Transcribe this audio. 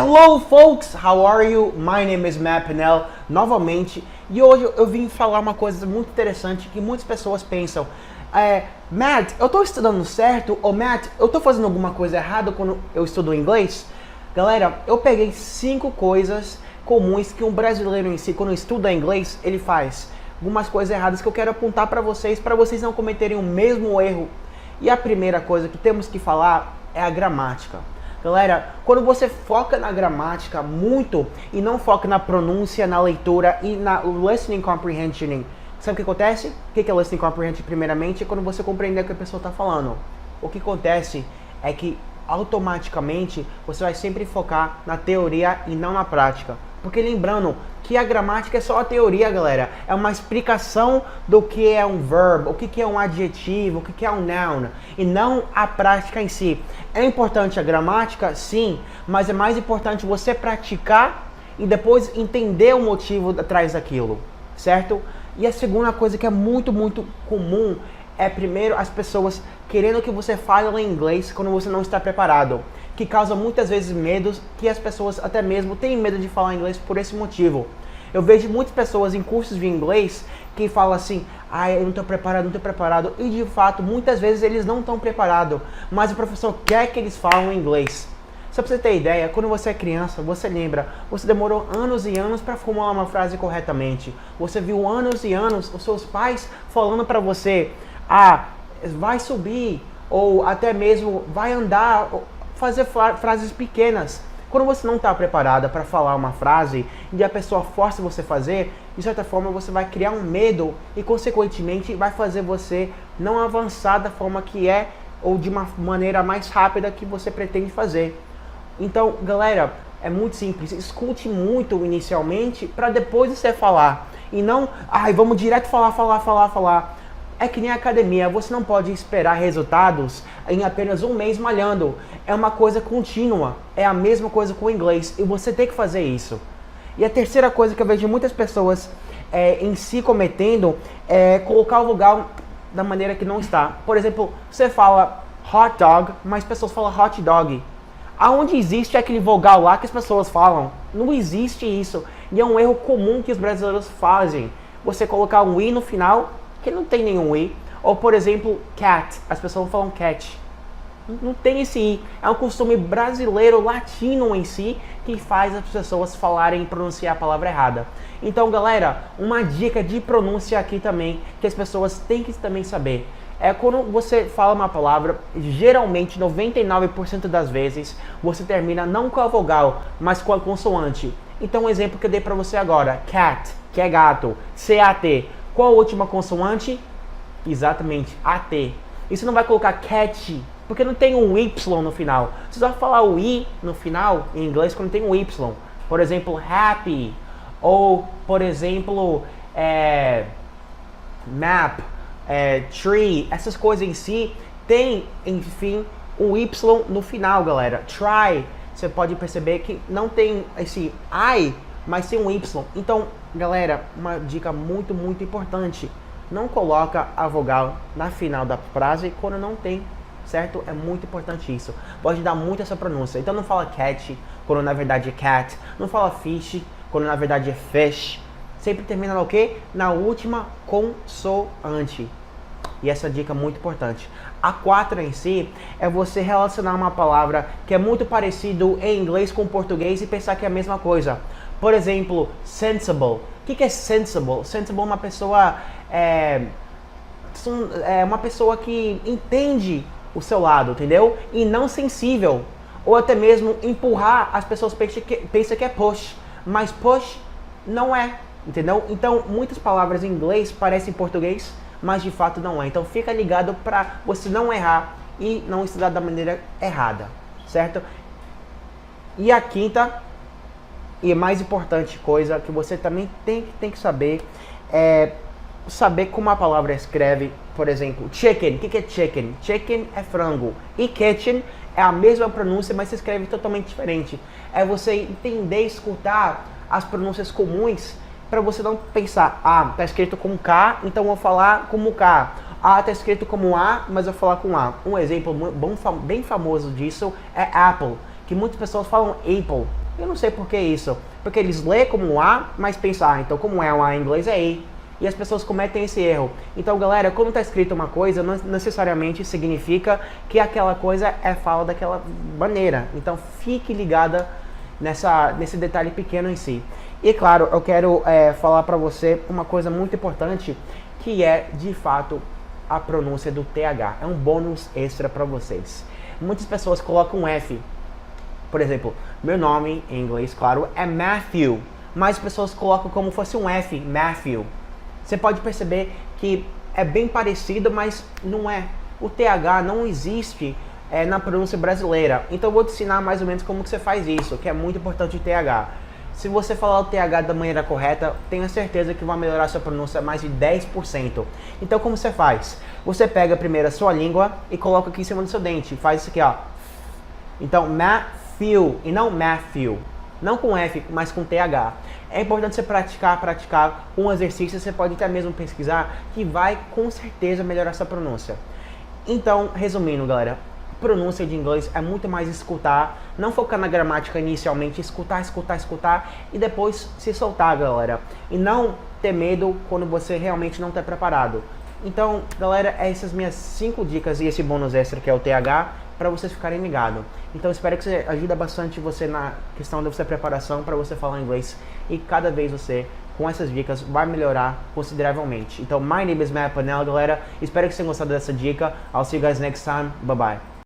Hello folks, how are you? My name is Matt Pinel, novamente, e hoje eu vim falar uma coisa muito interessante que muitas pessoas pensam. Matt, eu tô estudando certo? Ou Matt, eu tô fazendo alguma coisa errada quando eu estudo inglês? Galera, eu peguei 5 coisas comuns que um brasileiro em si, quando estuda inglês, ele faz. Algumas coisas erradas que eu quero apontar para vocês não cometerem o mesmo erro. E a primeira coisa que temos que falar é a gramática. Galera, quando você foca na gramática muito e não foca na pronúncia, na leitura e na listening comprehension, sabe o que acontece? O que é listening comprehension primeiramente? É quando você compreender o que a pessoa está falando. O que acontece é que automaticamente você vai sempre focar na teoria e não na prática. Porque lembrando que a gramática é só a teoria, galera. É uma explicação do que é um verbo, o que é um adjetivo, o que é um noun, e não a prática em si. É importante a gramática, sim, mas é mais importante você praticar e depois entender o motivo atrás daquilo, certo? E a segunda coisa que é muito comum é, primeiro, as pessoas querendo que você fale em inglês quando você não está preparado, que causa muitas vezes medos, que as pessoas até mesmo têm medo de falar inglês por esse motivo. Eu vejo muitas pessoas em cursos de inglês que falam assim, eu não estou preparado, e de fato, muitas vezes eles não estão preparados, mas o professor quer que eles falem inglês. Só pra você ter ideia, quando você é criança, você lembra, você demorou anos e anos para formular uma frase corretamente. Você viu anos e anos os seus pais falando para você, vai subir, ou até mesmo vai andar, fazer frases pequenas. Quando você não está preparada para falar uma frase e a pessoa força você a fazer, de certa forma você vai criar um medo e consequentemente vai fazer você não avançar da forma que é ou de uma maneira mais rápida que você pretende fazer. Então, galera, é muito simples. Escute muito inicialmente para depois você falar. E não, vamos direto falar. É que nem a academia, você não pode esperar resultados em apenas um mês malhando. É uma coisa contínua, é a mesma coisa com o inglês e você tem que fazer isso. E a terceira coisa que eu vejo muitas pessoas em si cometendo é colocar o vogal da maneira que não está. Por exemplo, você fala hot dog, mas as pessoas falam hot dog. Aonde existe aquele vogal lá que as pessoas falam? Não existe isso. E é um erro comum que os brasileiros fazem. Você colocar um i no final, que não tem nenhum i. Ou, por exemplo, cat. As pessoas falam cat. Não tem esse i. É um costume brasileiro, latino em si, que faz as pessoas falarem e pronunciar a palavra errada. Então, galera, uma dica de pronúncia aqui também, que as pessoas têm que também saber. É quando você fala uma palavra, geralmente 99% das vezes, você termina não com a vogal, mas com a consoante. Então, um exemplo que eu dei pra você agora, cat, que é gato, C-A-T. Qual a última consoante? Exatamente, A-T. E você não vai colocar cat, porque não tem um Y no final. Você vai falar o I no final, em inglês, quando tem um Y. Por exemplo, happy. Ou, por exemplo, map, tree. Essas coisas em si tem, enfim, um Y no final, galera. Try. Você pode perceber que não tem esse I, mas tem um Y. Então, galera, uma dica muito importante. Não coloca a vogal na final da frase quando não tem, certo? É muito importante isso. Pode dar muito essa pronúncia. Então não fala cat quando na verdade é cat. Não fala fish quando na verdade é fish. Sempre termina no quê? Na última consoante. E essa dica é muito importante. A 4 em si é você relacionar uma palavra que é muito parecido em inglês com português e pensar que é a mesma coisa. Por exemplo, sensible. O que é sensible? Sensible é uma pessoa, uma pessoa que entende o seu lado, entendeu? E não sensível. Ou até mesmo empurrar, as pessoas pensam que é push, mas push não é, entendeu? Então, muitas palavras em inglês parecem português, mas de fato não é. Então, fica ligado para você não errar e não estudar da maneira errada, certo? E a quinta e mais importante coisa que você também tem que saber é saber como a palavra escreve. Por exemplo, chicken. O que é chicken? Chicken é frango. E kitchen é a mesma pronúncia, mas se escreve totalmente diferente. É você entender, escutar as pronúncias comuns para você não pensar, tá escrito com K, então vou falar como K. Tá escrito como A, mas eu vou falar com A. Um exemplo bem famoso disso é Apple, que muitas pessoas falam Apple. Eu não sei por que isso. Porque eles lêem como um A, mas pensam, então como é um A em inglês é E. E as pessoas cometem esse erro. Então, galera, quando está escrito uma coisa, não necessariamente significa que aquela coisa é fala daquela maneira. Então, fique ligada nesse detalhe pequeno em si. E, claro, eu quero falar para você uma coisa muito importante, que é, de fato, a pronúncia do TH. É um bônus extra para vocês. Muitas pessoas colocam um F. Por exemplo, meu nome em inglês, claro, é Matthew. Mas as pessoas colocam como fosse um F, Matthew. Você pode perceber que é bem parecido, mas não é. O TH não existe na pronúncia brasileira. Então eu vou te ensinar mais ou menos como que você faz isso, que é muito importante o TH. Se você falar o TH da maneira correta, tenha certeza que vai melhorar a sua pronúncia mais de 10%. Então como você faz? Você pega primeiro a sua língua e coloca aqui em cima do seu dente. Faz isso aqui, ó. Então, Matthew e não Matthew. Não com F, mas com TH. É importante você praticar um exercício, você pode até mesmo pesquisar, que vai com certeza melhorar sua pronúncia. Então, resumindo, galera, pronúncia de inglês é muito mais escutar, não focar na gramática inicialmente, escutar e depois se soltar, galera. E não ter medo quando você realmente não está preparado. Então, galera, essas minhas 5 dicas e esse bônus extra que é o TH, para vocês ficarem ligados. Então, espero que você ajude bastante você na questão da sua preparação para você falar inglês. E cada vez você, com essas dicas, vai melhorar consideravelmente. Então, my name is Matt Panel, galera. Espero que vocês tenham gostado dessa dica. I'll see you guys next time. Bye bye.